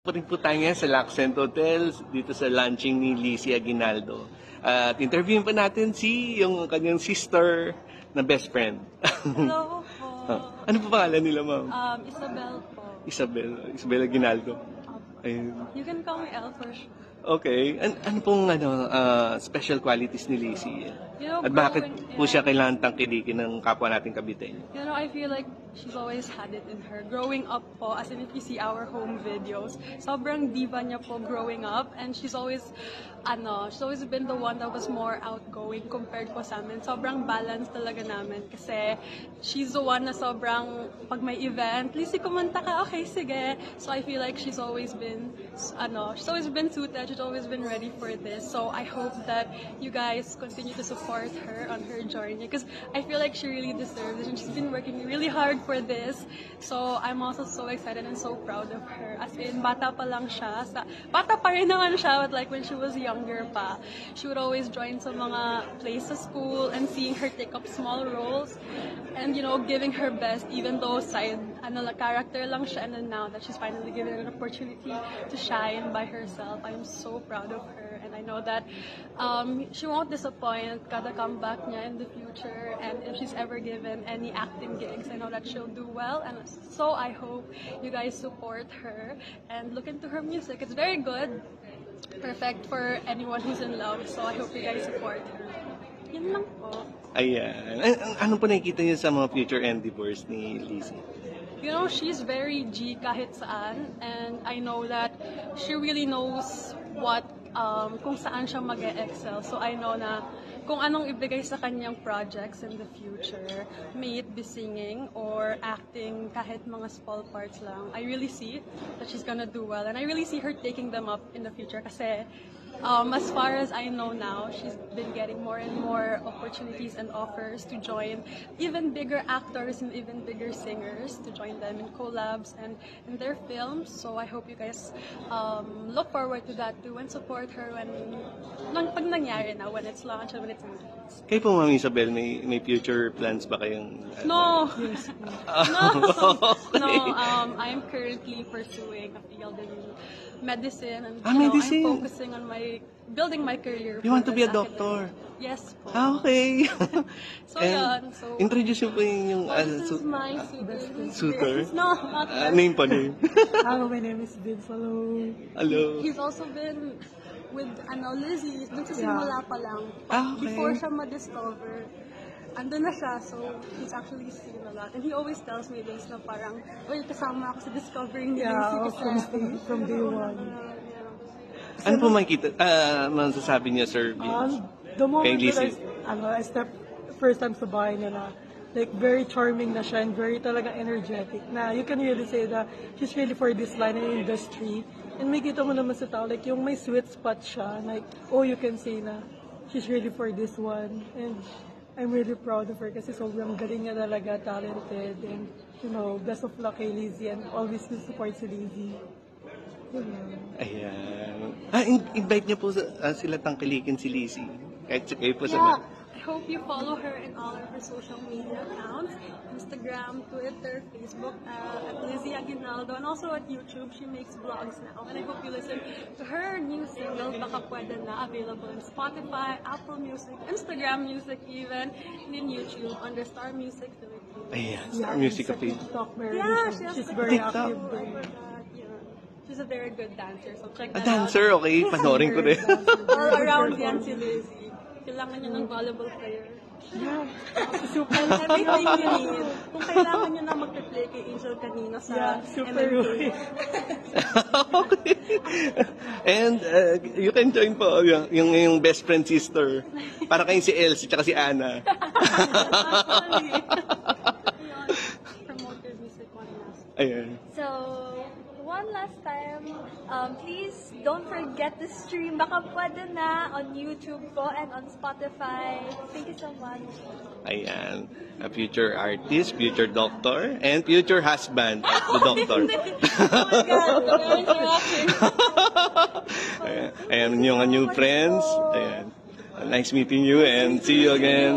Pa rin po tayo ngayon sa L'accent Hotel dito sa launching ni Lizzie Aguinaldo. At interviewin pa natin yung kanyang sister na best friend. Hello po. Ano po pangalan nila, ma'am? Isabel po. Isabel Aguinaldo. Ayun. You can call me El for sure. Okay. Ano pong special qualities ni Lizzie? You know, At bakit po siya kailangan tangkilikin ng kapwa nating Kabiteño? You know, I feel like she's always had it in her. Growing up po, as in if you see our home videos, sobrang diva niya po growing up. And she's always been the one that was more outgoing compared po sa amin. Sobrang balance talaga namin. Kasi she's the one na sobrang, pag may event, Lizzie, kumanta ka, okay, sige. So I feel like she's always been suited, she's always been ready for this. So I hope that you guys continue to support her on her journey. Because I feel like she really deserves it. And she's been working really hard for this. So I'm also so excited and so proud of her. As in, bata pa lang siya. Bata pa rin naman siya, but like when she was younger pa, she would always join sa mga plays sa school and seeing her take up small roles and, you know, giving her best even though character lang siya, and then now that she's finally given an opportunity to shine by herself, I'm so proud of her, and I know that she won't disappoint kada comeback niya in the future, and if she's ever given any acting gigs, I know that she'll do well, and so I hope you guys support her and look into her music. It's very good. Perfect for anyone who's in love, so I hope you guys support her. Yun lang po. Ayan. Ano po nakikita niyo sa mga future endeavors ni Lizzie? You know, she's very G kahit saan, and I know that she really knows kung saan siya mag-excel. So I know na kung anong ibigay sa kanyang projects in the future, may it be singing or acting, kahit mga small parts lang, I really see that she's gonna do well. And I really see her taking them up in the future kasi as far as I know now, she's been getting more and more opportunities and offers to join even bigger actors and even bigger singers, to join them in collabs and in their films. So I hope you guys look forward to that too and support her pag nangyari na, when it's launched and when it's in release. Kayo po, Ma'am Isabel, may future plans ba kayong... No! Okay. No, I'm currently pursuing a field in medicine, and medicine. I'm focusing on building my career. You want to be a doctor? Yes po. Okay. So yun. So, introduce mo po yung this is my suitor. No, not that. Name pa name. Hello, my name is Vince. Hello. Hello. He's also been with Lizzie, dun sa simula pa lang. Okay. Before siya ma-discover, andun na siya, so he's actually seen a lot. And he always tells me this na parang, kasama ako sa discovering Lizzie. From day one. Ano po makikita, masasabi niya, Sir Vince? The moment kay that Lizzie? I stepped first time sa bahay nila, like very charming na siya and very talaga energetic na you can really say that she's really for this line in industry. And may kita mo naman sa tao, like yung may sweet spot siya, like, you can say na she's really for this one. And I'm really proud of her kasi sobrang galing niya talaga, talented, and you know, best of luck kay Lizzie and always will support si Lizzie. Ayan. Invite niyo po sila tangkilikin si Lizzie. Kahit kayo po sa... Yeah, I hope you follow her in all of her social media accounts, Instagram, Twitter, Facebook, at Lizzie Aguinaldo, and also at YouTube. She makes vlogs now, and I hope you listen to her new single, Baka Pwede Na, available on Spotify, Apple Music, Instagram Music even, and in YouTube under Star Music Philippines. Ayan, Star Music of TikTok, Yeah, she's very TikTok. active. She's a very good dancer, so check that Dancer, out. okay. Panoorin ko rin. All around yan si Lizzie. Kailangan niya ng volleyball player. Yeah. And everything you need. Kung kailangan niyo na mag-play kay Angel kanina sa super MMK. Okay. And you can join po yung best friend sister. Para kayong si Elsie tsaka si Ana. Actually. Promote your music one last. Ayan. So, one last time, please don't forget to stream Baka Pwede Na on YouTube po and on Spotify. Thank you so much. Ayan. A future artist, future doctor, and future husband of the doctor. Oh my God, very interactive. Ayan yung new friends. Ayan. Nice meeting you and see you again.